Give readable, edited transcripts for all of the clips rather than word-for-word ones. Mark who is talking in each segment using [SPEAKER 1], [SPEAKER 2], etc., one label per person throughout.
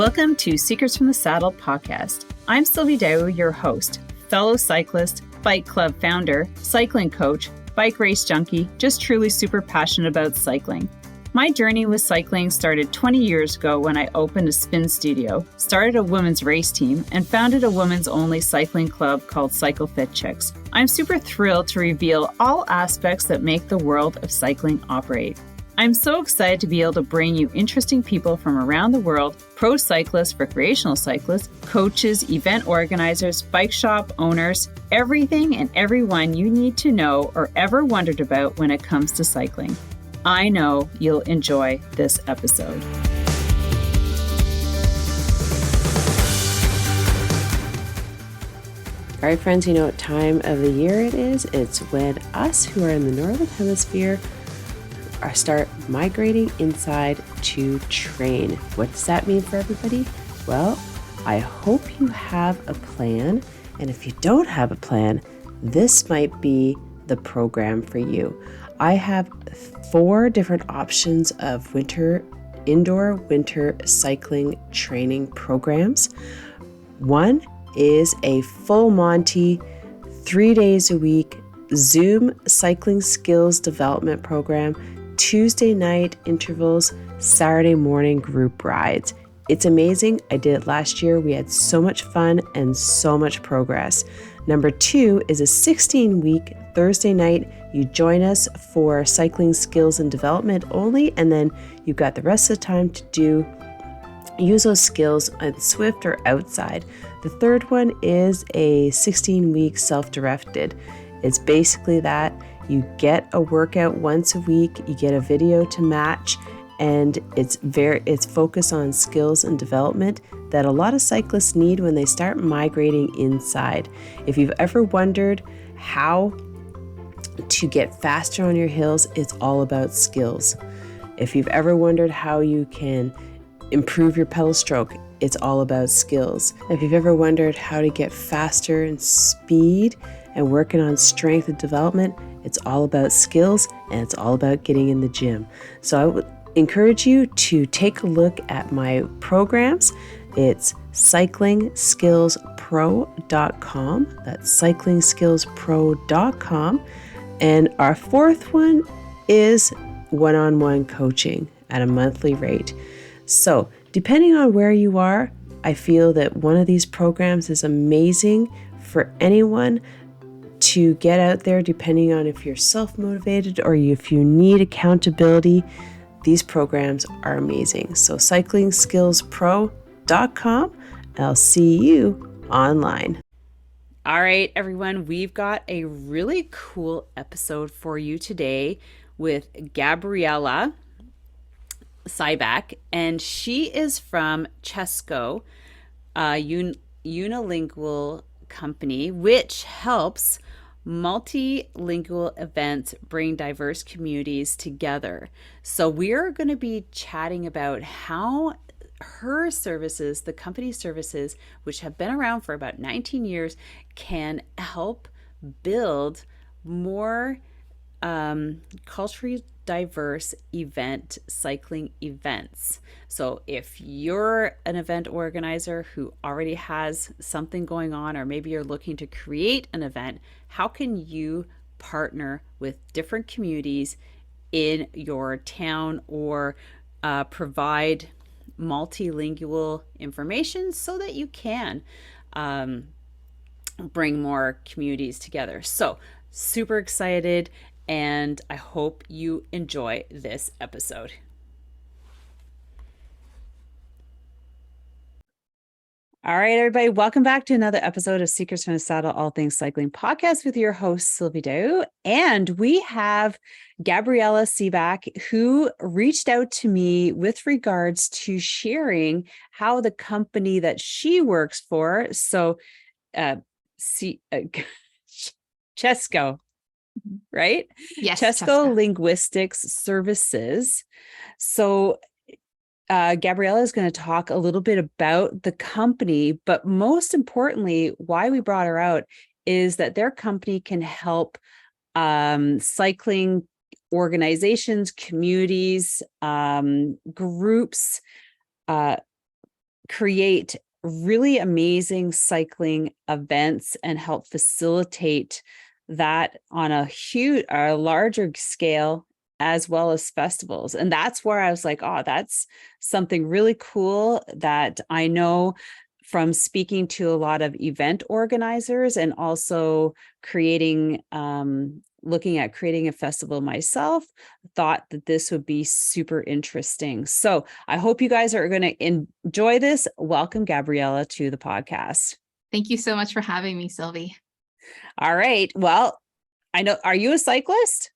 [SPEAKER 1] Welcome to Secrets from the Saddle podcast. I'm Sylvie Dow, your host, fellow cyclist, bike club founder, cycling coach, bike race junkie, just truly super passionate about cycling. My journey with cycling started 20 years ago when I opened a spin studio, started a women's race team, and founded a women's only cycling club called Cycle Fit Chicks. I'm super thrilled to reveal all aspects that make the world of cycling operate. I'm so excited to be able to bring you interesting people from around the world, pro cyclists, recreational cyclists, coaches, event organizers, bike shop owners, everything and everyone you need to know or ever wondered about when it comes to cycling. I know you'll enjoy this episode.
[SPEAKER 2] All right, friends, you know what time of the year it is? It's when us who are in the Northern Hemisphere start migrating inside to train. What does that mean for everybody? Well, I hope you have a plan. And if you don't have a plan, this might be the program for you. I have 4 different options of indoor winter cycling training programs. One is a full Monty, 3 days a week Zoom cycling skills development program, Tuesday night intervals, Saturday morning group rides. It's amazing. I did it last year. We had so much fun and so much progress. Number 2 is a 16-week Thursday night. You join us for cycling skills and development only, and then you've got the rest of the time to use those skills on Swift or outside. The third one is a 16-week self-directed. It's basically that you get a workout once a week, you get a video to match, and it's focused on skills and development that a lot of cyclists need when they start migrating inside. If you've ever wondered how to get faster on your hills, it's all about skills. If you've ever wondered how you can improve your pedal stroke, it's all about skills. If you've ever wondered how to get faster in speed and working on strength and development, it's all about skills, and it's all about getting in the gym. So I would encourage you to take a look at my programs. It's cyclingskillspro.com. That's cyclingskillspro.com. And our 4th one is one-on-one coaching at a monthly rate. So depending on where you are, I feel that one of these programs is amazing for anyone to get out there, depending on if you're self-motivated or if you need accountability. These programs are amazing. So cyclingskillspro.com. I'll see you online.
[SPEAKER 1] All right, everyone, we've got a really cool episode for you today with Gabriela Siebach, and she is from CESCO, unilingual company, which helps multilingual events bring diverse communities together. So we're going to be chatting about how her services, the company services, which have been around for about 19 years, can help build more culturally diverse cycling events. So if you're an event organizer who already has something going on, or maybe you're looking to create an event, how can you partner with different communities in your town or provide multilingual information so that you can bring more communities together? So super excited, and I hope you enjoy this episode. All right, everybody, welcome back to another episode of Secrets from the Saddle, All Things Cycling podcast with your host, Sylvie Dow. And we have Gabriela Siebach, who reached out to me with regards to sharing how the company that she works for, so CESCO, right?
[SPEAKER 3] Yes,
[SPEAKER 1] CESCO Linguistic Services. So Gabriela is going to talk a little bit about the company, but most importantly, why we brought her out is that their company can help cycling organizations, communities, groups create really amazing cycling events and help facilitate that on a larger scale, as well as festivals. And that's where I was like, oh, that's something really cool that I know from speaking to a lot of event organizers and also looking at creating a festival myself, thought that this would be super interesting. So I hope you guys are going to enjoy this. Welcome, Gabriela, to the podcast.
[SPEAKER 3] Thank you so much for having me, Sylvie.
[SPEAKER 1] All right. Well, I know, are you a cyclist?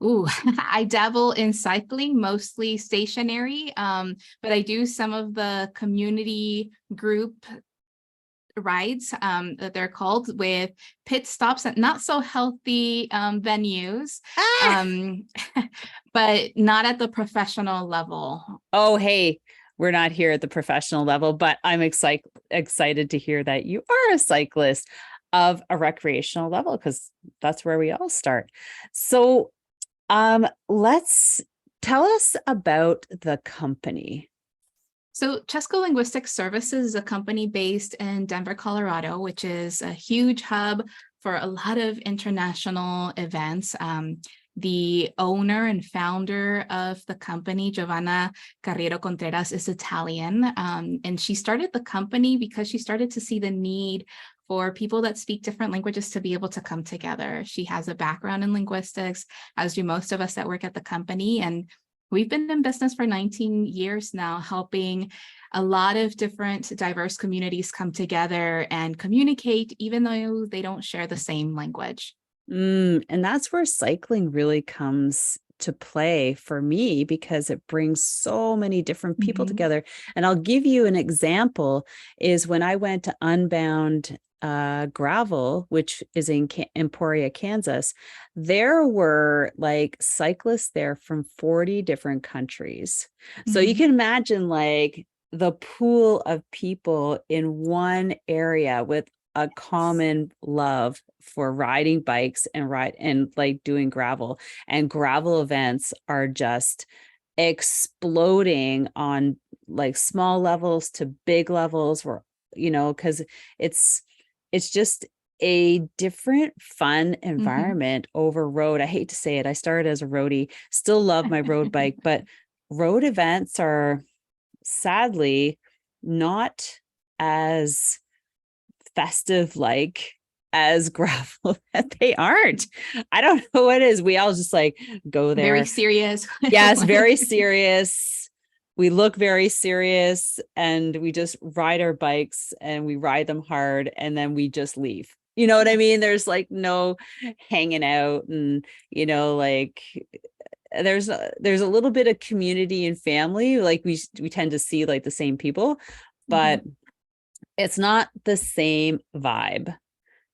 [SPEAKER 3] Ooh, I dabble in cycling, mostly stationary, but I do some of the community group rides that they're called, with pit stops at not so healthy venues, but not at the professional level.
[SPEAKER 1] Oh, hey, we're not here at the professional level, but I'm excited to hear that you are a cyclist of a recreational level, because that's where we all start. So let's tell us about the company.
[SPEAKER 3] So CESCO Linguistic Services is a company based in Denver, Colorado, which is a huge hub for a lot of international events. The owner and founder of the company, Giovanna Carriero Contreras, is Italian, and she started the company because she started to see the need for people that speak different languages to be able to come together. She has a background in linguistics, as do most of us that work at the company, and we've been in business for 19 years now, helping a lot of different diverse communities come together and communicate, even though they don't share the same language.
[SPEAKER 1] And that's where cycling really comes to play for me, because it brings so many different people together. And I'll give you an example, is when I went to Unbound Gravel, which is in Emporia, Kansas, there were like cyclists there from 40 different countries. So you can imagine like the pool of people in one area with a common love for riding bikes and like doing gravel. And gravel events are just exploding on like small levels to big levels, where, because it's just a different fun environment over road. I hate to say it. I started as a roadie, still love my road bike, but road events are sadly not as festive like as gravel. They aren't. I don't know what it is. We all just like go there.
[SPEAKER 3] Very serious.
[SPEAKER 1] Yes, very serious. We look very serious, and we just ride our bikes and we ride them hard, and then we just leave. You know what I mean? There's like no hanging out, and like there's a little bit of community and family. Like we tend to see like the same people, but it's not the same vibe.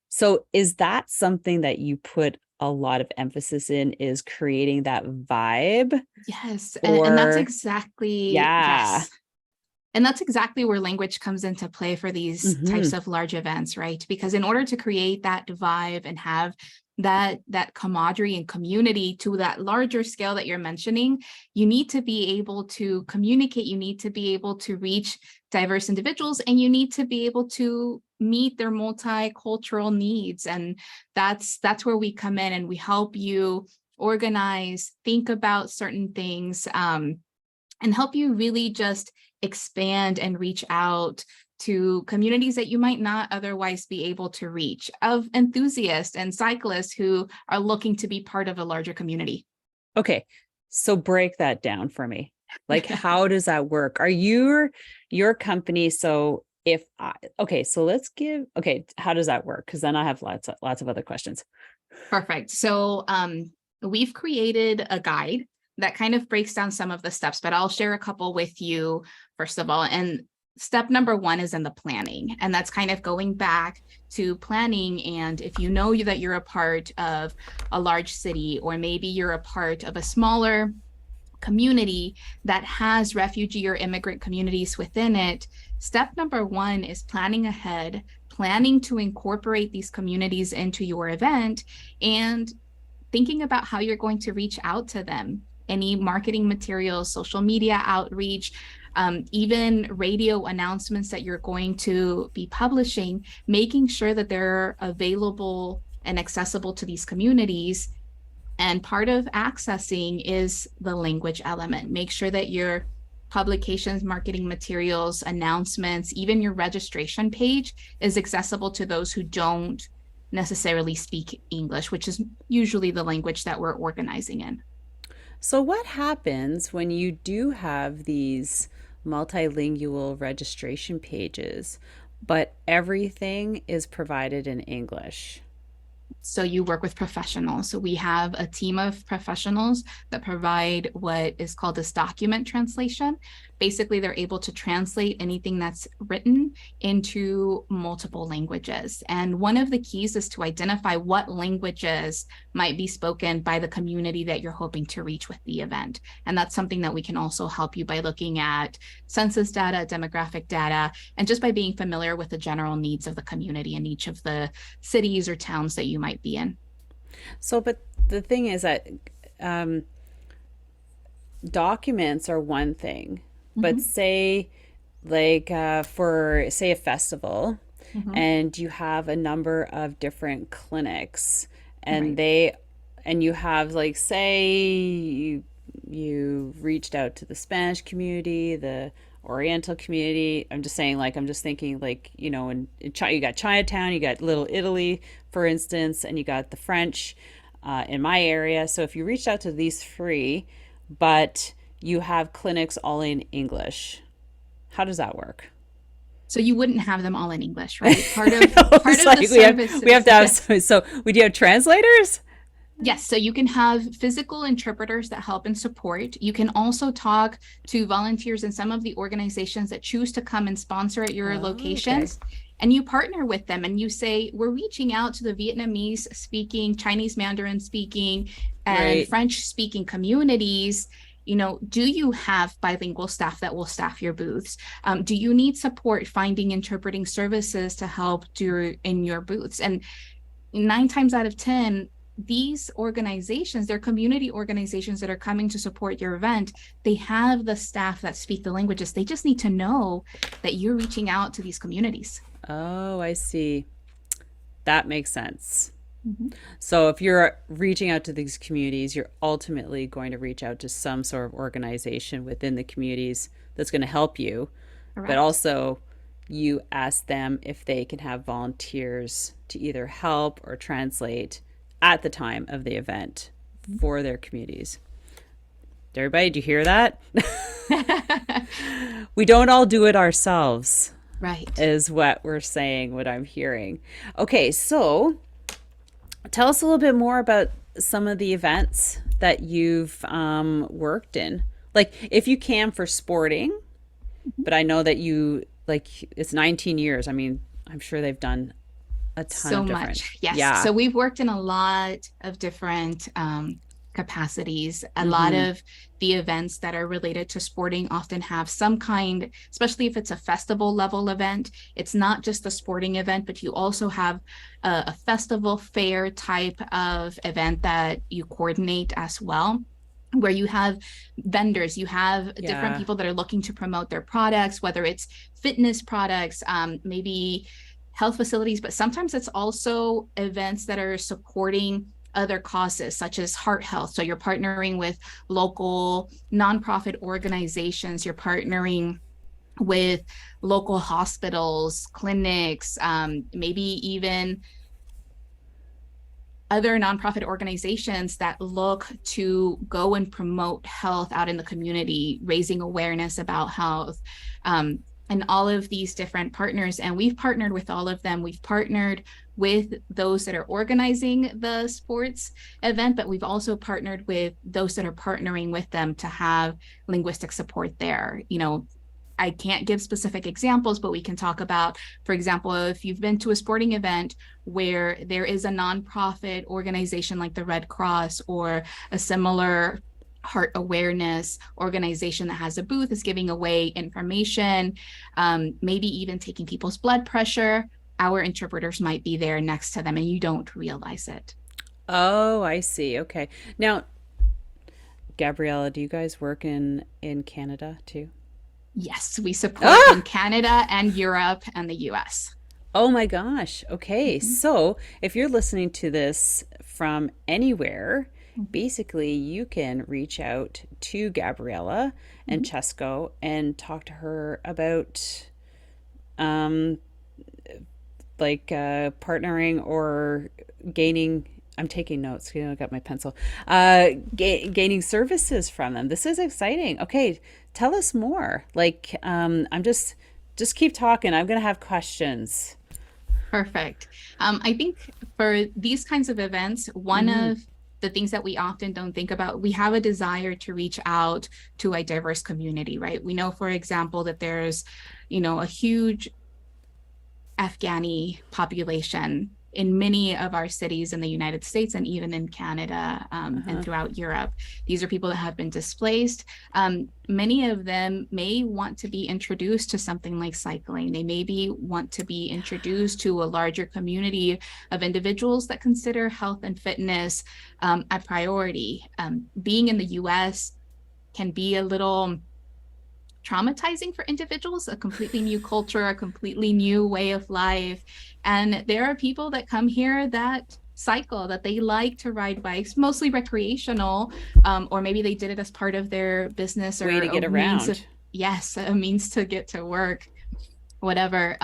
[SPEAKER 1] So is that something that you put a lot of emphasis in, is creating that vibe?
[SPEAKER 3] Yes. And that's exactly,
[SPEAKER 1] yes.
[SPEAKER 3] And that's exactly where language comes into play for these types of large events, right? Because in order to create that vibe and have that camaraderie and community to that larger scale that you're mentioning, you need to be able to communicate, you need to be able to reach diverse individuals, and you need to be able to meet their multicultural needs. And that's where we come in, and we help you organize, think about certain things, and help you really just expand and reach out to communities that you might not otherwise be able to reach, of enthusiasts and cyclists who are looking to be part of a larger community.
[SPEAKER 1] Okay, so break that down for me. Like, how does that work? Are you your company? So how does that work? Because then I have lots of other questions.
[SPEAKER 3] Perfect. So we've created a guide that kind of breaks down some of the steps, but I'll share a couple with you first of all. And step number one is in the planning, and that's kind of going back to planning. And if you know that you're a part of a large city, or maybe you're a part of a smaller community that has refugee or immigrant communities within it, step number one is planning ahead, planning to incorporate these communities into your event, and thinking about how you're going to reach out to them. Any marketing materials, social media outreach, Even radio announcements that you're going to be publishing, making sure that they're available and accessible to these communities. And part of accessing is the language element. Make sure that your publications, marketing materials, announcements, even your registration page is accessible to those who don't necessarily speak English, which is usually the language that we're organizing in.
[SPEAKER 1] So what happens when you do have these multilingual registration pages, but everything is provided in English?
[SPEAKER 3] So you work with professionals. So we have a team of professionals that provide what is called this document translation. Basically, they're able to translate anything that's written into multiple languages. And one of the keys is to identify what languages might be spoken by the community that you're hoping to reach with the event. And that's something that we can also help you by looking at census data, demographic data, and just by being familiar with the general needs of the community in each of the cities or towns that you might be in.
[SPEAKER 1] So, but the thing is that documents are one thing, but say for say a festival and you have a number of different clinics and you have say you reached out to the Spanish community, the Oriental community. I'm just saying, I'm just thinking, you got Chinatown, you got Little Italy, for instance, and you got the French in my area. So if you reached out to these three, but you have clinics all in English, how does that work?
[SPEAKER 3] So you wouldn't have them all in English, right? Part of the service.
[SPEAKER 1] We have to have, so we do have translators?
[SPEAKER 3] Yes, so you can have physical interpreters that help and support. You can also talk to volunteers in some of the organizations that choose to come and sponsor at your locations. Okay. And you partner with them and you say, we're reaching out to the Vietnamese speaking, Chinese Mandarin speaking, and French speaking communities. Do you have bilingual staff that will staff your booths? Do you need support finding interpreting services to help in your booths? And 9 times out of 10, these organizations, they're community organizations that are coming to support your event. They have the staff that speak the languages. They just need to know that you're reaching out to these communities.
[SPEAKER 1] Oh, I see. That makes sense. So if you're reaching out to these communities, you're ultimately going to reach out to some sort of organization within the communities that's going to help you. Correct. But also you ask them if they can have volunteers to either help or translate at the time of the event for their communities. Everybody, do you hear that? We don't all do it ourselves.
[SPEAKER 3] Right.
[SPEAKER 1] Is what we're saying, what I'm hearing. Okay, so tell us a little bit more about some of the events that you've worked in. If you can, for sporting, but I know that it's 19 years. I mean, I'm sure they've done a ton of different.
[SPEAKER 3] So much. Yes. Yeah. So we've worked in a lot of different capacities. A lot of the events that are related to sporting often have some kind, especially if it's a festival level event, it's not just a sporting event, but you also have a festival fair type of event that you coordinate as well, where you have vendors, you have different people that are looking to promote their products, whether it's fitness products, maybe health facilities, but sometimes it's also events that are supporting other causes such as heart health. So you're partnering with local nonprofit organizations, you're partnering with local hospitals, clinics, maybe even other nonprofit organizations that look to go and promote health out in the community, raising awareness about health. And all of these different partners. And we've partnered with all of them. We've partnered with those that are organizing the sports event, but we've also partnered with those that are partnering with them to have linguistic support there. I can't give specific examples, but we can talk about, for example, if you've been to a sporting event where there is a nonprofit organization like the Red Cross or a similar heart awareness organization that has a booth, is giving away information, maybe even taking people's blood pressure, our interpreters might be there next to them and you don't realize it.
[SPEAKER 1] Oh, I see. Okay. Now, Gabriela, do you guys work in Canada too?
[SPEAKER 3] Yes, we support in Canada and Europe and the US.
[SPEAKER 1] Oh my gosh. Okay.
[SPEAKER 3] Mhm.
[SPEAKER 1] So if you're listening to this from anywhere,
[SPEAKER 3] Mhm.
[SPEAKER 1] basically you can reach out to Gabriela and
[SPEAKER 3] Mhm.
[SPEAKER 1] Cesco and talk to her about um, partnering or gaining. I'm taking notes. I got my pencil. Gaining services from them. This is exciting. Okay, tell us more. I'm just keep talking. I'm gonna have questions.
[SPEAKER 3] Perfect. I think for these kinds of events, one
[SPEAKER 1] Mm-hmm.
[SPEAKER 3] of the things that we often don't think about, we have a desire to reach out to a diverse community, right? We know, for example, that there's, a huge Afghani population in many of our cities in the United States and even in Canada and
[SPEAKER 1] Uh-huh.
[SPEAKER 3] throughout Europe. These are people that have been displaced. Many of them may want to be introduced to something like cycling. They maybe want to be introduced to a larger community of individuals that consider health and fitness a priority. Being in the US can be a little traumatizing for individuals, a completely new culture, a completely new way of life. And there are people that come here that cycle, that they like to ride bikes, mostly recreational, or maybe they did it as part of their business
[SPEAKER 1] Way
[SPEAKER 3] or
[SPEAKER 1] to
[SPEAKER 3] a
[SPEAKER 1] get
[SPEAKER 3] means of,
[SPEAKER 1] around.
[SPEAKER 3] yes, a means to get to work, whatever.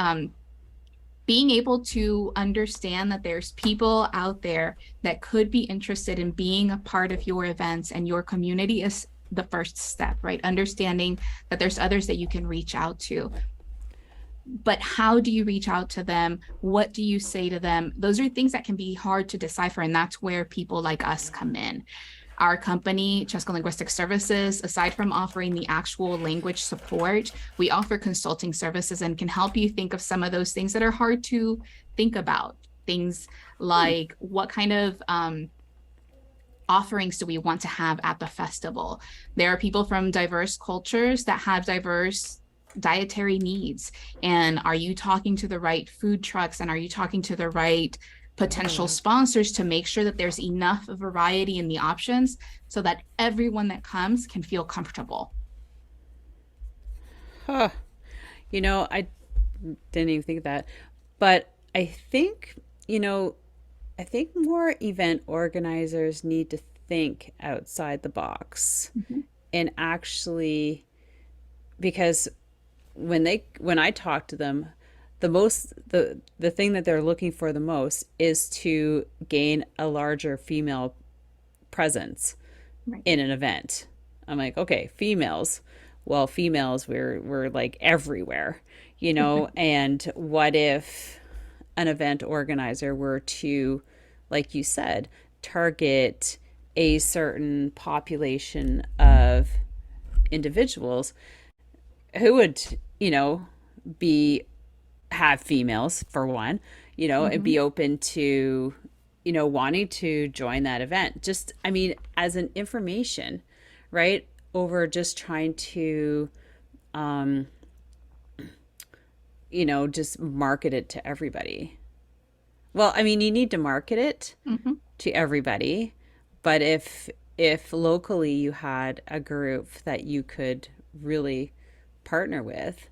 [SPEAKER 3] Being able to understand that there's people out there that could be interested in being a part of your events and your community is the first step, right? Understanding that there's others that you can reach out to. But how do you reach out to them? What do you say to them? Those are things that can be hard to decipher. And that's where people like us come in. Our company, CESCO Linguistic Services, aside from offering the actual language support, we offer consulting services and can help you think of some of those things that are hard to think about. Things like what kind of offerings do we want to have at the festival? There are people from diverse cultures that have diverse dietary needs. And are you talking to the right food trucks and are you talking to the right potential sponsors to make sure that there's enough variety in the options so that everyone that comes can feel comfortable?
[SPEAKER 1] Huh. I didn't even think of that. But you know, I think more event organizers need to think outside the box
[SPEAKER 3] Mhm.
[SPEAKER 1] and actually, because when I talk to them, the thing that they're looking for the most is to gain a larger female presence
[SPEAKER 3] Right.
[SPEAKER 1] in an event. I'm like, okay, females. Well, females, we're like everywhere, and what if an event organizer were to, like you said, target a certain population of individuals who would, be have females for one, and
[SPEAKER 3] Mhm.
[SPEAKER 1] be open to, wanting to join that event. Just, I mean, as an information, right? Over just trying to, um, just market it to everybody. Well, I mean, you need to market it
[SPEAKER 3] Mhm.
[SPEAKER 1] to everybody, but if locally you had a group that you could really partner with,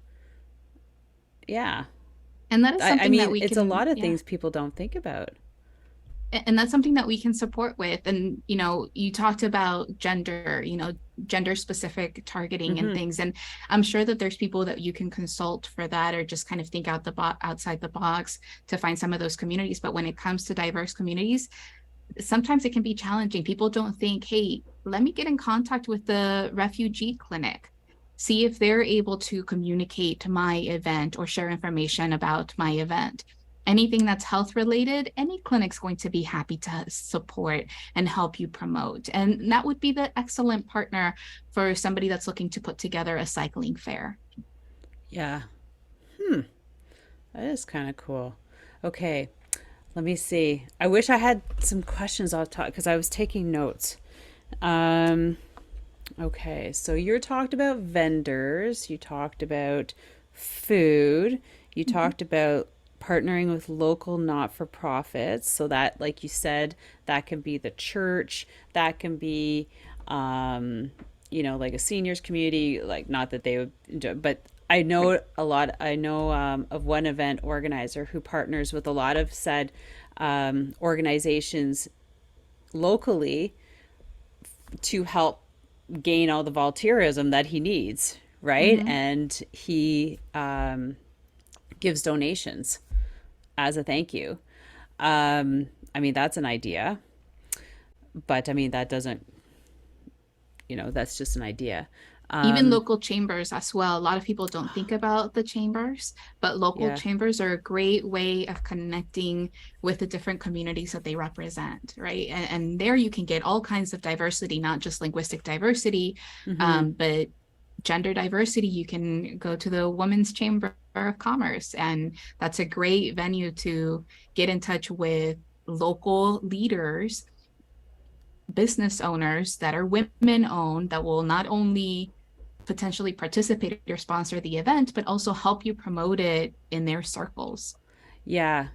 [SPEAKER 1] yeah.
[SPEAKER 3] And that is
[SPEAKER 1] I
[SPEAKER 3] something that
[SPEAKER 1] mean,
[SPEAKER 3] we
[SPEAKER 1] it's a
[SPEAKER 3] can,
[SPEAKER 1] lot of
[SPEAKER 3] yeah.
[SPEAKER 1] things people don't think about.
[SPEAKER 3] And that's something that we can support with. And you talked about gender, gender specific targeting and
[SPEAKER 1] Mm-hmm.
[SPEAKER 3] things, and I'm sure that there's people that you can consult for that or just kind of think outside the box to find some of those communities. But when it comes to diverse communities, sometimes it can be challenging. People don't think, hey, let me get in contact with the refugee clinic, see if they're able to communicate my event or share information about my event. Anything that's health related, any clinic's going to be happy to support and help you promote. And that would be the excellent partner for somebody that's looking to put together a cycling fair.
[SPEAKER 1] Yeah. Hmm. That is kind of cool. Okay. Let me see. I wish I had some questions I'll talk because I was taking notes. Um, okay. So you talked about vendors. You talked about food. You
[SPEAKER 3] Mhm.
[SPEAKER 1] talked about partnering with local not-for-profits. So that, like you said, that can be the church. That can be, um, like a seniors community, like not that they would enjoy, but I know of one event organizer who partners with a lot of said organizations locally to help gain all the volunteerism that he needs, right? And he gives donations as a thank you. I mean, that's an idea, but I mean, that doesn't, that's just an idea.
[SPEAKER 3] Even local chambers as well. A lot of people don't think about the chambers, but local chambers are a great way of connecting with the different communities that they represent, right? And there you can get all kinds of diversity, not just linguistic diversity, but gender diversity. You can go to the Women's Chamber of Commerce, and that's a great venue to get in touch with local leaders, business owners that are women owned, that will not only potentially participate or sponsor the event, but also help you promote it in their circles.
[SPEAKER 1] Yeah,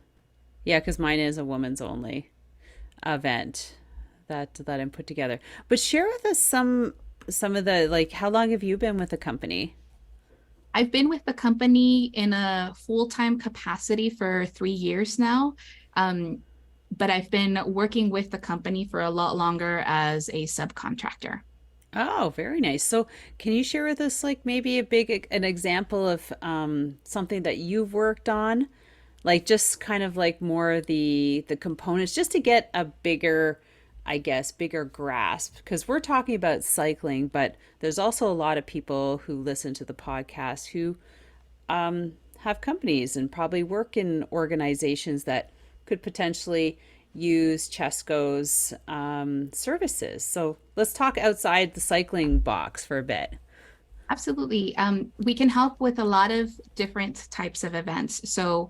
[SPEAKER 1] because mine is a women's only event that I'm put together. But share with us some of the, like, how long have you been with the company?
[SPEAKER 3] I've been with the company in a full-time capacity for 3 years now. But I've been working with the company for a lot longer as a subcontractor.
[SPEAKER 1] Oh, very nice. So can you share with us, like, maybe an example of something that you've worked on? Like, just kind of like more the components, just to get a bigger grasp, because we're talking about cycling, but there's also a lot of people who listen to the podcast who have companies and probably work in organizations that could potentially use CESCO's services. So let's talk outside the cycling box for a bit.
[SPEAKER 3] Absolutely. We can help with a lot of different types of events. So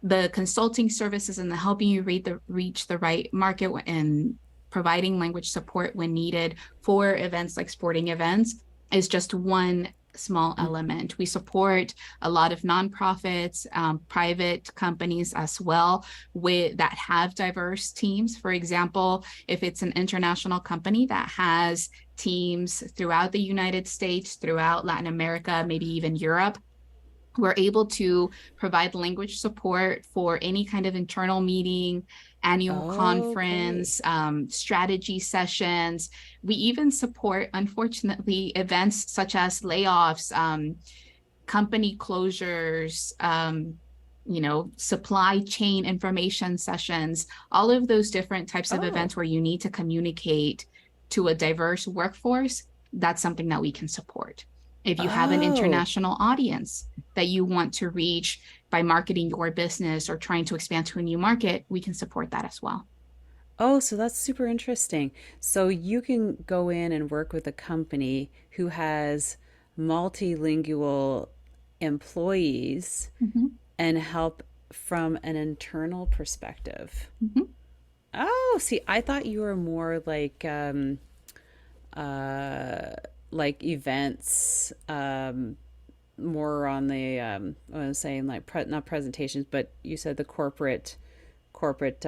[SPEAKER 3] the consulting services and the helping you reach the right market and providing language support when needed for events like sporting events is just one small element. We support a lot of nonprofits, private companies as well that have diverse teams. For example, if it's an international company that has teams throughout the United States, throughout Latin America, maybe even Europe, we're able to provide language support for any kind of internal meeting, annual conference, strategy sessions. We even support, unfortunately, events such as layoffs, company closures, supply chain information sessions, all of those different types of events where you need to communicate to a diverse workforce. That's something that we can support. If you have an international audience that you want to reach by marketing your business or trying to expand to a new market, we can support that as well.
[SPEAKER 1] Oh, so that's super interesting. So you can go in and work with a company who has multilingual employees and help from an internal perspective. Oh, see, I thought you were more like events, more on the I was saying like not presentations, but you said the corporate
[SPEAKER 3] corporate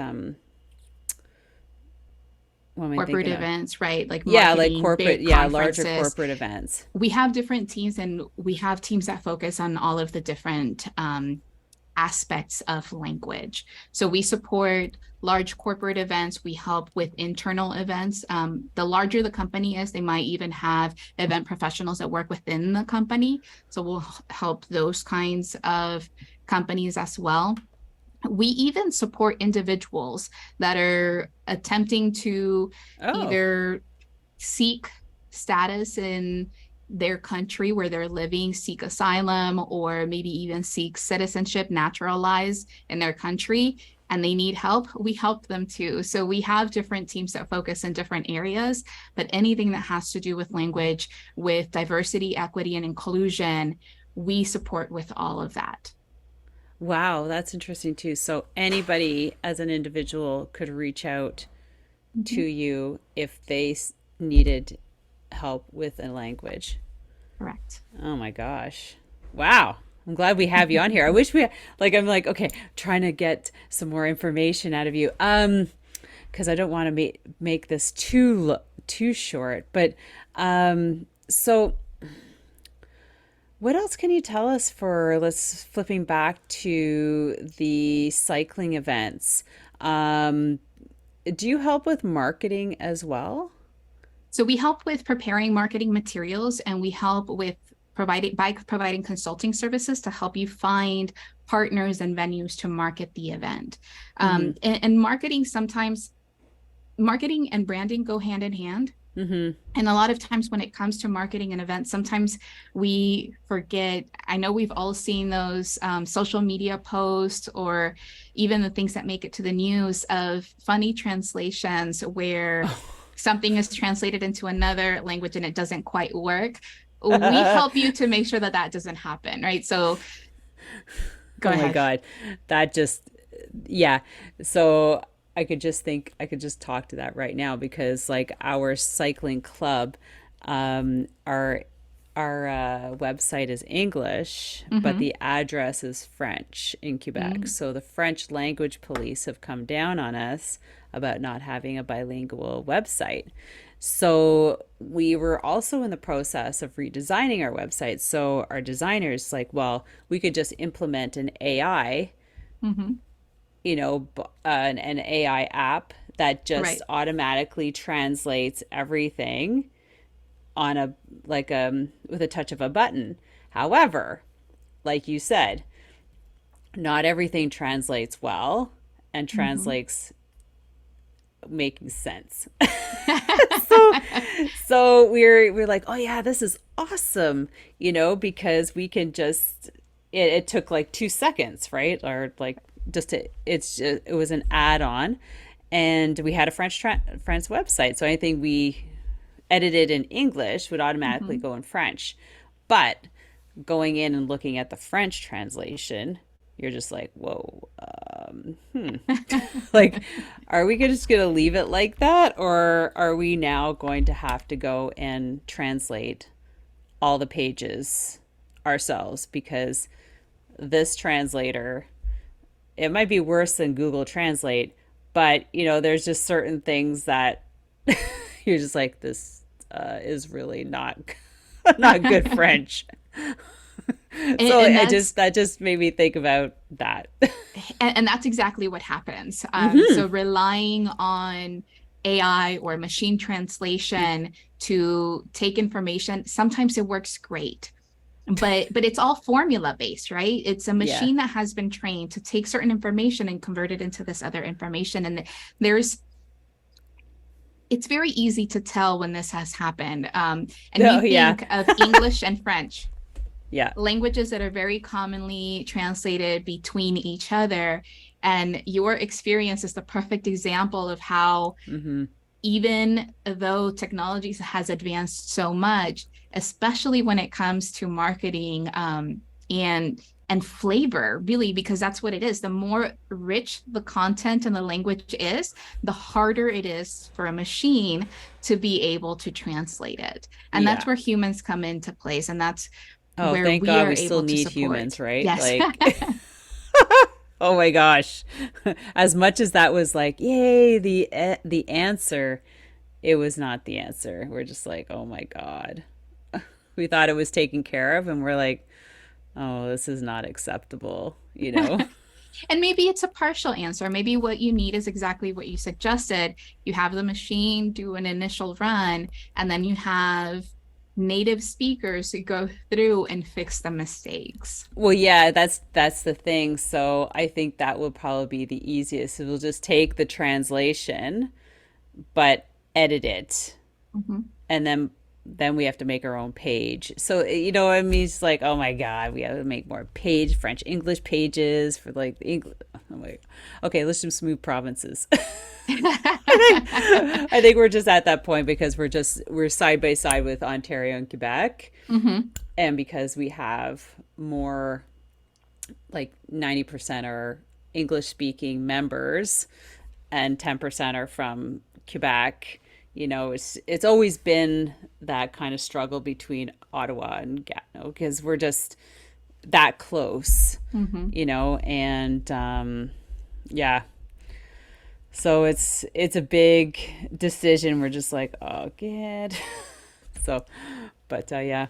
[SPEAKER 3] events, right? Like
[SPEAKER 1] like corporate,
[SPEAKER 3] larger
[SPEAKER 1] corporate events.
[SPEAKER 3] We have different teams, and we have teams that focus on all of the different aspects of language. So we support large corporate events. We help with internal events. The larger the company is, they might even have event professionals that work within the company. So we'll help those kinds of companies as well. We even support individuals that are attempting to either seek status in their country where they're living, seek asylum, or maybe even seek citizenship, naturalize in their country, and they need help. We help them too. So we have different teams that focus in different areas, but anything that has to do with language, with diversity, equity, and inclusion, we support with all of that.
[SPEAKER 1] Wow, that's interesting too. So anybody as an individual could reach out to you if they needed help with a language.
[SPEAKER 3] Correct.
[SPEAKER 1] Oh my gosh. Wow. I'm glad we have you on here. I wish I'm like, okay, trying to get some more information out of you. Because I don't want to make this too short, but So what else can you tell us for, let's flipping back to the cycling events? Do you help with marketing as well?
[SPEAKER 3] So we help with preparing marketing materials, and we help with providing consulting services to help you find partners and venues to market the event. And marketing and branding go hand in hand. And a lot of times when it comes to marketing an event, sometimes we forget. I know we've all seen those social media posts, or even the things that make it to the news, of funny translations where something is translated into another language and it doesn't quite work. We help you to make sure that that doesn't happen, right? So go ahead.
[SPEAKER 1] Oh my God, that just, yeah. So I could just talk to that right now, because like our cycling club, our website is English, but the address is French in Quebec. So the French language police have come down on us about not having a bilingual website. So we were also in the process of redesigning our website. So our designers like, well, we could just implement an AI, an AI app that just automatically translates everything on with a touch of a button. However, like you said, not everything translates well and translates making sense. so we're like, oh yeah, this is awesome, because we can just, it took like 2 seconds, right? Or like it was an add-on, and we had a French website, so anything we edited in English would automatically go in French. But going in and looking at the French translation, you're just like, whoa, like, are we just gonna leave it like that, or are we now going to have to go and translate all the pages ourselves? Because this translator, it might be worse than Google Translate, but there's just certain things that you're just like, this is really not good French. So that just made me think about that.
[SPEAKER 3] And that's exactly what happens. So relying on AI or machine translation to take information, sometimes it works great. But it's all formula based, right? It's a machine that has been trained to take certain information and convert it into this other information. And it's very easy to tell when this has happened. And we think of English and French. Languages that are very commonly translated between each other. And your experience is the perfect example of how even though technology has advanced so much, especially when it comes to marketing and flavor, really, because that's what it is. The more rich the content and the language is, the harder it is for a machine to be able to translate it. And that's where humans come into place. And that's where
[SPEAKER 1] thank
[SPEAKER 3] we
[SPEAKER 1] God
[SPEAKER 3] are
[SPEAKER 1] we still
[SPEAKER 3] able to
[SPEAKER 1] need
[SPEAKER 3] support.
[SPEAKER 1] humans, right?
[SPEAKER 3] Yes.
[SPEAKER 1] Like, oh my gosh. As much as that was like, yay, the answer, it was not the answer. We're just like, oh my God. We thought it was taken care of, and we're like, oh, this is not acceptable,
[SPEAKER 3] And maybe it's a partial answer. Maybe what you need is exactly what you suggested. You have the machine do an initial run, and then you have native speakers who go through and fix the mistakes.
[SPEAKER 1] Well, yeah, that's the thing. So I think that will probably be the easiest. We'll just take the translation, but edit it, and then we have to make our own page. So I mean, it's like, oh my God, we have to make more French English pages for like the English. Oh my, okay, let's just move provinces. I think we're just at that point because we're side by side with Ontario and Quebec, and because we have more, like 90% are English speaking members, and 10% are from Quebec. It's always been that kind of struggle between Ottawa and Gatineau because we're just that close, and so it's a big decision. We're just like, oh, good. So, But yeah.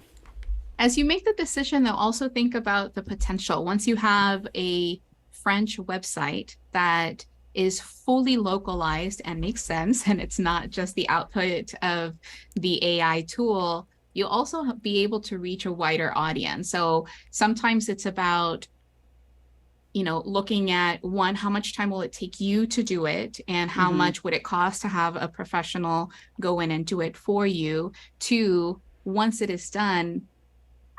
[SPEAKER 3] As you make the decision, though, also think about the potential. Once you have a French website that is fully localized and makes sense, and it's not just the output of the AI tool, you'll also be able to reach a wider audience. So sometimes it's about, looking at, one, how much time will it take you to do it, and how much would it cost to have a professional go in and do it for you? Two, once it is done,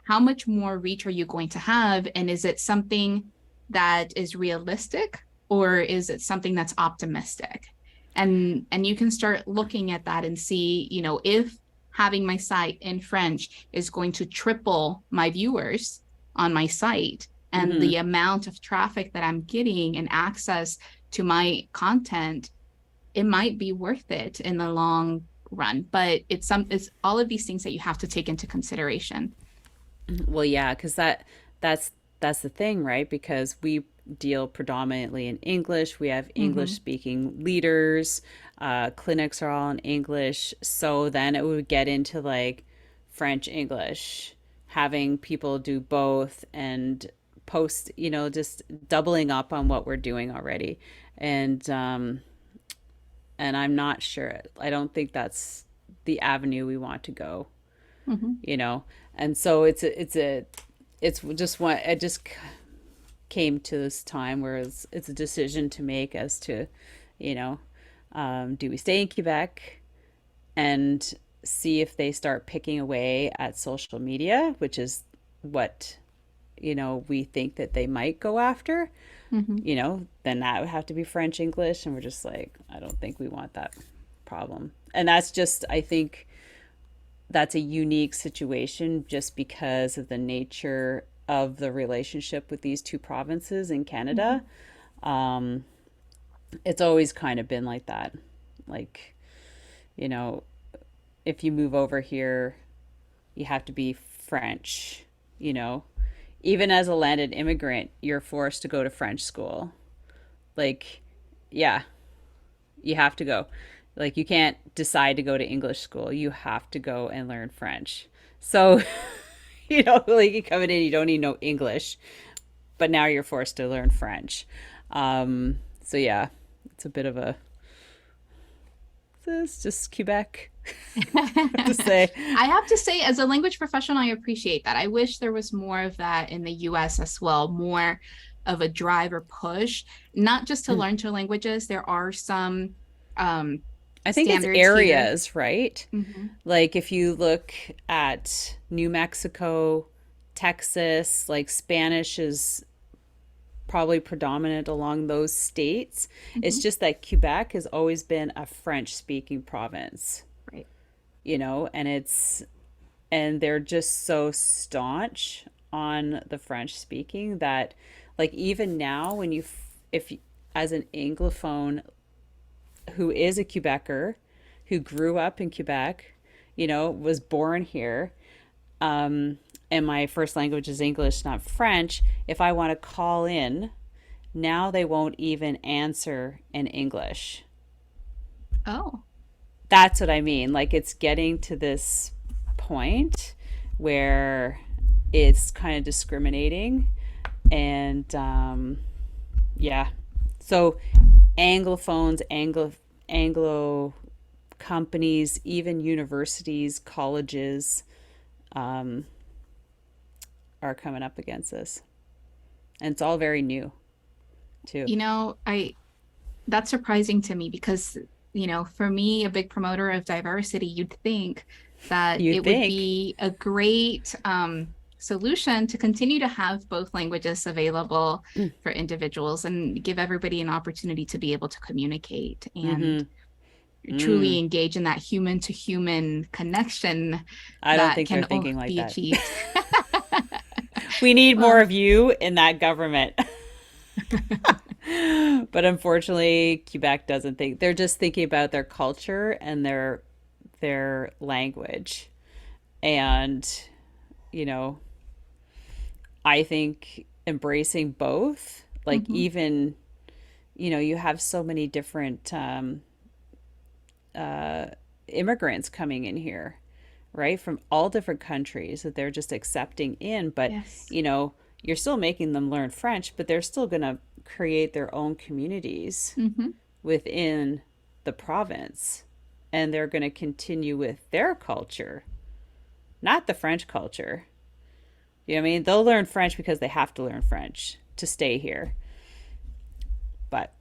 [SPEAKER 3] how much more reach are you going to have? And is it something that is realistic, or is it something that's optimistic? And you can start looking at that and see, if having my site in French is going to triple my viewers on my site, and the amount of traffic that I'm getting and access to my content, it might be worth it in the long run. But it's all of these things that you have to take into consideration.
[SPEAKER 1] Well, yeah, because that's the thing, right? Because we deal predominantly in English. We have English speaking leaders. Clinics are all in English. So then it would get into like French English, having people do both and post, just doubling up on what we're doing already. And I'm not sure. I don't think that's the avenue we want to go. And so it just came to this time where it's a decision to make as to, do we stay in Quebec and see if they start picking away at social media, which is what, we think that they might go after, then that would have to be French English. And we're just like, I don't think we want that problem. And that's just, I think that's a unique situation just because of the nature of the relationship with these two provinces in Canada. It's always kind of been like that. Like, if you move over here, you have to be French, even as a landed immigrant, you're forced to go to French school. Like, yeah, you have to go. Like, you can't decide to go to English school. You have to go and learn French. So, like you come in, you don't even know English, but now you're forced to learn French. So yeah, it's a bit of it's just Quebec. to say.
[SPEAKER 3] I have to say, as a language professional, I appreciate that. I wish there was more of that in the US as well, more of a drive or push, not just to learn two languages. There are some
[SPEAKER 1] I think it's areas, here. Right?
[SPEAKER 3] Like
[SPEAKER 1] if you look at New Mexico, Texas, like Spanish is probably predominant along those states. It's just that Quebec has always been a French-speaking province.
[SPEAKER 3] Right.
[SPEAKER 1] And they're just so staunch on the French speaking that, like, even now when if as an Anglophone who is a Quebecer, who grew up in Quebec, was born here, and my first language is English, not French, if I want to call in, now they won't even answer in English.
[SPEAKER 3] Oh.
[SPEAKER 1] That's what I mean. Like, it's getting to this point where it's kind of discriminating. And yeah. So Anglophones, Anglo companies, even universities, colleges are coming up against this. And it's all very new, too.
[SPEAKER 3] That's surprising to me because, for me, a big promoter of diversity, you'd think that would be a great solution to continue to have both languages available for individuals and give everybody an opportunity to be able to communicate and truly engage in that human to human connection.
[SPEAKER 1] I don't think they're thinking like that.
[SPEAKER 3] Achieved.
[SPEAKER 1] We need more of you in that government. But unfortunately, Quebec doesn't think. They're just thinking about their culture and their language. And, I think embracing both, like even, you have so many different immigrants coming in here, right? From all different countries that they're just accepting in. But,
[SPEAKER 3] Yes.
[SPEAKER 1] you're still making them learn French, but they're still going to create their own communities within the province. And they're going to continue with their culture, not the French culture. You know what I mean? They'll learn French because they have to learn French to stay here. But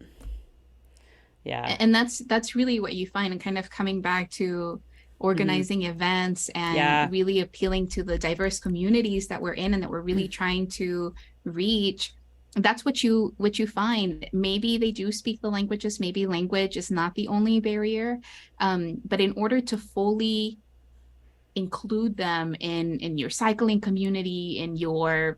[SPEAKER 1] yeah.
[SPEAKER 3] And that's really what you find, and kind of coming back to organizing events and really appealing to the diverse communities that we're in and that we're really trying to reach. That's what you find. Maybe they do speak the languages, maybe language is not the only barrier. But in order to fully include them in your cycling community, in your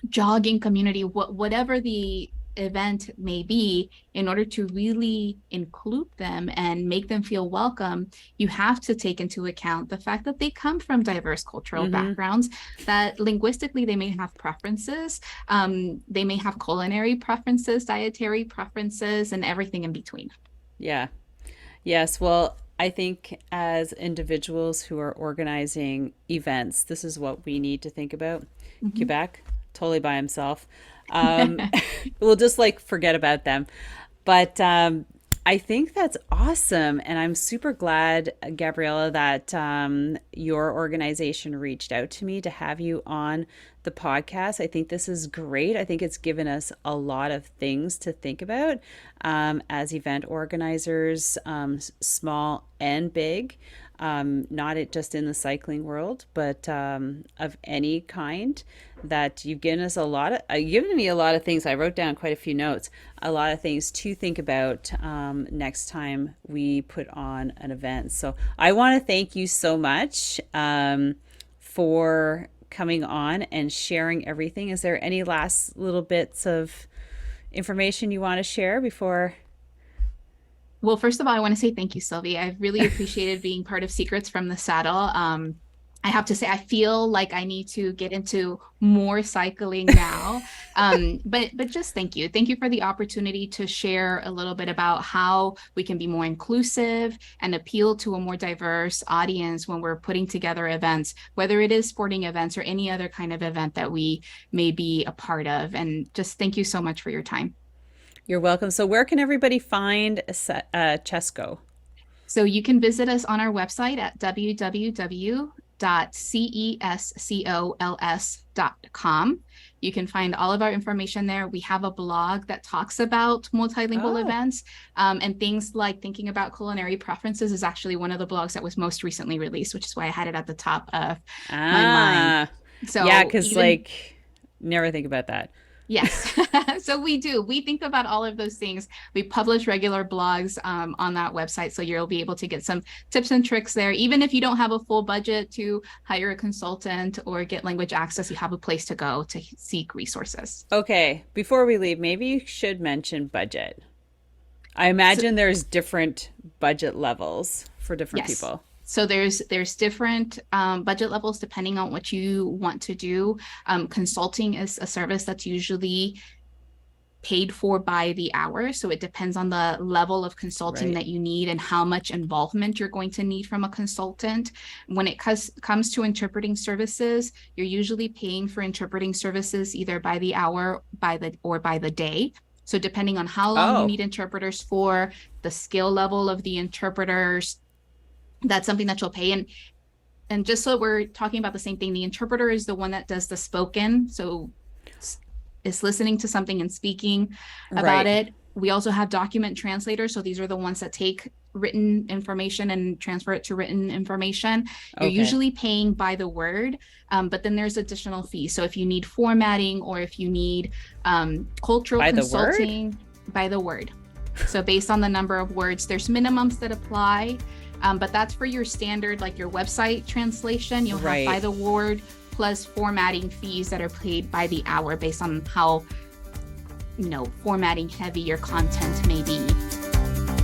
[SPEAKER 3] jogging community, whatever the event may be, in order to really include them and make them feel welcome, you have to take into account the fact that they come from diverse cultural backgrounds, that linguistically they may have preferences, they may have culinary preferences, dietary preferences, and everything in between.
[SPEAKER 1] Yeah. Yes. Well, I think as individuals who are organizing events, this is what we need to think about. Quebec, totally by himself. We'll just forget about them. But I think that's awesome. And I'm super glad, Gabriela, that your organization reached out to me to have you on the podcast. I think this is great. I think it's given us a lot of things to think about as event organizers, small and big. Not just in the cycling world, but of any kind. That you've given us given me a lot of things. I wrote down quite a few notes, a lot of things to think about next time we put on an event. So I want to thank you so much for coming on and sharing everything. Is there any last little bits of information you want to share before?
[SPEAKER 3] Well, first of all, I want to say thank you, Sylvie. I've really appreciated being part of Secrets from the Saddle. I have to say, I feel like I need to get into more cycling now. But just thank you. Thank you for the opportunity to share a little bit about how we can be more inclusive and appeal to a more diverse audience when we're putting together events, whether it is sporting events or any other kind of event that we may be a part of. And just thank you so much for your time.
[SPEAKER 1] You're welcome. So where can everybody find CESCO?
[SPEAKER 3] So you can visit us on our website at www.CESCOLS.com. You can find all of our information there. We have a blog that talks about multilingual events, and things like thinking about culinary preferences is actually one of the blogs that was most recently released, which is why I had it at the top of my mind. So
[SPEAKER 1] yeah, because never think about that.
[SPEAKER 3] Yes. So we do. We think about all of those things. We publish regular blogs on that website. So you'll be able to get some tips and tricks there. Even if you don't have a full budget to hire a consultant or get language access, you have a place to go to seek resources.
[SPEAKER 1] Okay. Before we leave, maybe you should mention budget. I imagine there's different budget levels for different people.
[SPEAKER 3] So there's different budget levels depending on what you want to do. Consulting is a service that's usually paid for by the hour. So it depends on the level of consulting that you need and how much involvement you're going to need from a consultant. When it comes to interpreting services, you're usually paying for interpreting services either by the hour or by the day. So depending on how long you need interpreters for, the skill level of the interpreters, that's something that you'll pay. And just so we're talking about the same thing, the interpreter is the one that does the spoken. So is listening to something and speaking about it. We also have document translators. So these are the ones that take written information and transfer it to written information. You're usually paying by the word, but then there's additional fees. So if you need formatting or if you need cultural consulting, by the word. So based on the number of words, there's minimums that apply. But that's for your standard, like your website translation. You'll have by the word plus formatting fees that are paid by the hour based on how, formatting heavy your content may be.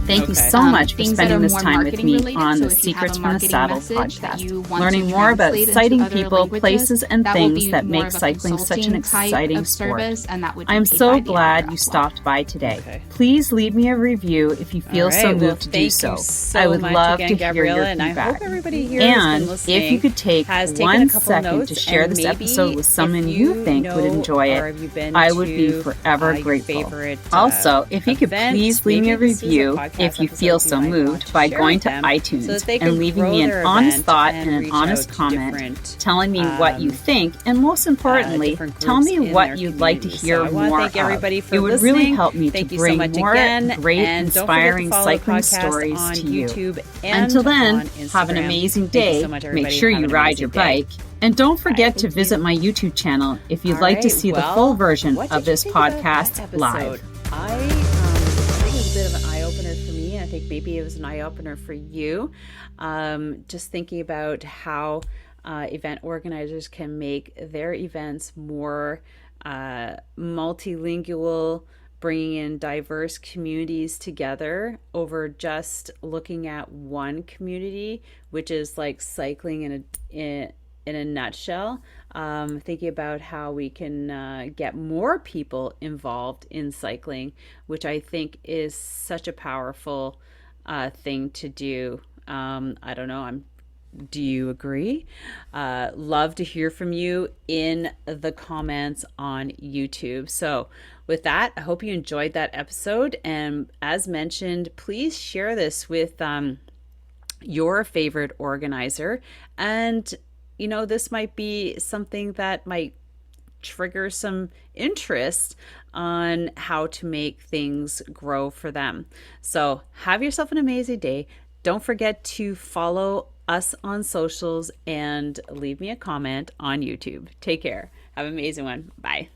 [SPEAKER 1] Thank you so much for
[SPEAKER 3] things that
[SPEAKER 1] spending
[SPEAKER 3] are
[SPEAKER 1] this
[SPEAKER 3] more
[SPEAKER 1] time with
[SPEAKER 3] marketing
[SPEAKER 1] me
[SPEAKER 3] related.
[SPEAKER 1] on
[SPEAKER 3] So
[SPEAKER 1] the
[SPEAKER 3] if you have
[SPEAKER 1] Secrets
[SPEAKER 3] a
[SPEAKER 1] from the
[SPEAKER 3] marketing
[SPEAKER 1] Saddle
[SPEAKER 3] message that you
[SPEAKER 1] podcast,
[SPEAKER 3] want
[SPEAKER 1] learning
[SPEAKER 3] to
[SPEAKER 1] more about
[SPEAKER 3] translate into
[SPEAKER 1] sighting
[SPEAKER 3] other
[SPEAKER 1] people,
[SPEAKER 3] languages,
[SPEAKER 1] places, and
[SPEAKER 3] that will
[SPEAKER 1] things
[SPEAKER 3] be
[SPEAKER 1] that
[SPEAKER 3] more
[SPEAKER 1] make
[SPEAKER 3] of a
[SPEAKER 1] cycling such an
[SPEAKER 3] consulting type
[SPEAKER 1] exciting
[SPEAKER 3] of
[SPEAKER 1] sport.
[SPEAKER 3] service, and that would be
[SPEAKER 1] I'm
[SPEAKER 3] paid
[SPEAKER 1] so
[SPEAKER 3] by the
[SPEAKER 1] glad
[SPEAKER 3] hour
[SPEAKER 1] you
[SPEAKER 3] as well.
[SPEAKER 1] stopped by today.
[SPEAKER 2] Okay.
[SPEAKER 1] Please leave me a review if you feel so moved to do
[SPEAKER 2] thank
[SPEAKER 1] so.
[SPEAKER 2] you so
[SPEAKER 1] I would
[SPEAKER 2] much
[SPEAKER 1] love
[SPEAKER 2] again,
[SPEAKER 1] to
[SPEAKER 2] Gabriela,
[SPEAKER 1] hear your
[SPEAKER 2] and I
[SPEAKER 1] feedback.
[SPEAKER 2] hope everybody here who's
[SPEAKER 1] And
[SPEAKER 2] been listening
[SPEAKER 1] if you could take
[SPEAKER 2] has taken a
[SPEAKER 1] 1
[SPEAKER 2] couple
[SPEAKER 1] second
[SPEAKER 2] notes,
[SPEAKER 1] to share
[SPEAKER 2] and
[SPEAKER 1] this
[SPEAKER 2] maybe
[SPEAKER 1] episode with someone
[SPEAKER 2] if
[SPEAKER 1] you think would
[SPEAKER 2] know
[SPEAKER 1] enjoy
[SPEAKER 2] or
[SPEAKER 1] it,
[SPEAKER 2] have you been
[SPEAKER 1] I would be
[SPEAKER 2] to,
[SPEAKER 1] forever
[SPEAKER 2] your
[SPEAKER 1] grateful.
[SPEAKER 2] favorite,
[SPEAKER 1] Also, if you could
[SPEAKER 2] events,
[SPEAKER 1] please leave me a
[SPEAKER 2] maybe this is a
[SPEAKER 1] review
[SPEAKER 2] podcast
[SPEAKER 1] if you
[SPEAKER 2] episode
[SPEAKER 1] feel
[SPEAKER 2] you
[SPEAKER 1] so
[SPEAKER 2] might want
[SPEAKER 1] moved
[SPEAKER 2] to
[SPEAKER 1] by
[SPEAKER 2] share
[SPEAKER 1] going
[SPEAKER 2] with
[SPEAKER 1] to
[SPEAKER 2] them
[SPEAKER 1] iTunes
[SPEAKER 2] so that they
[SPEAKER 1] and
[SPEAKER 2] can
[SPEAKER 1] leaving
[SPEAKER 2] grow
[SPEAKER 1] me an
[SPEAKER 2] their
[SPEAKER 1] honest
[SPEAKER 2] event
[SPEAKER 1] thought
[SPEAKER 2] and
[SPEAKER 1] and an
[SPEAKER 2] reach
[SPEAKER 1] honest
[SPEAKER 2] out to
[SPEAKER 1] comment,
[SPEAKER 2] different,
[SPEAKER 1] telling me what you think, and most importantly,
[SPEAKER 2] different
[SPEAKER 1] tell
[SPEAKER 2] groups
[SPEAKER 1] me
[SPEAKER 2] in
[SPEAKER 1] what
[SPEAKER 2] their
[SPEAKER 1] you'd like to
[SPEAKER 2] community.
[SPEAKER 1] hear
[SPEAKER 2] So I want to
[SPEAKER 1] more
[SPEAKER 2] thank everybody
[SPEAKER 1] of.
[SPEAKER 2] for
[SPEAKER 1] It would
[SPEAKER 2] listening.
[SPEAKER 1] really help me
[SPEAKER 2] Thank
[SPEAKER 1] to
[SPEAKER 2] you so
[SPEAKER 1] bring
[SPEAKER 2] much
[SPEAKER 1] more
[SPEAKER 2] again,
[SPEAKER 1] great,
[SPEAKER 2] and don't forget to
[SPEAKER 1] inspiring
[SPEAKER 2] follow the
[SPEAKER 1] cycling
[SPEAKER 2] podcast
[SPEAKER 1] stories
[SPEAKER 2] on
[SPEAKER 1] to you.
[SPEAKER 2] YouTube and
[SPEAKER 1] Until then,
[SPEAKER 2] on Instagram.
[SPEAKER 1] have an amazing
[SPEAKER 2] Thank you
[SPEAKER 1] day.
[SPEAKER 2] so much,
[SPEAKER 1] Make
[SPEAKER 2] everybody.
[SPEAKER 1] sure
[SPEAKER 2] Have
[SPEAKER 1] you
[SPEAKER 2] an
[SPEAKER 1] ride your
[SPEAKER 2] amazing day.
[SPEAKER 1] bike. And don't forget
[SPEAKER 2] Bye.
[SPEAKER 1] to visit my YouTube channel if you'd
[SPEAKER 2] All
[SPEAKER 1] like to
[SPEAKER 2] right,
[SPEAKER 1] see the
[SPEAKER 2] well,
[SPEAKER 1] full version
[SPEAKER 2] what
[SPEAKER 1] of
[SPEAKER 2] did you
[SPEAKER 1] this
[SPEAKER 2] think about
[SPEAKER 1] podcast
[SPEAKER 2] that episode?
[SPEAKER 1] live.
[SPEAKER 2] I think it was a bit of an eye-opener for me, and I think maybe it was an eye-opener for you. Just thinking about how event organizers can make their events more multilingual, bringing in diverse communities together over just looking at one community, which is like cycling in a nutshell. Thinking about how we can get more people involved in cycling, which I think is such a powerful thing to do. I don't know. Do you agree? Love to hear from you in the comments on YouTube. So with that, I hope you enjoyed that episode. And as mentioned, please share this with your favorite organizer. And, you know, this might be something that might trigger some interest on how to make things grow for them. So have yourself an amazing day. Don't forget to follow us on socials and leave me a comment on YouTube. Take care. Have an amazing one. Bye.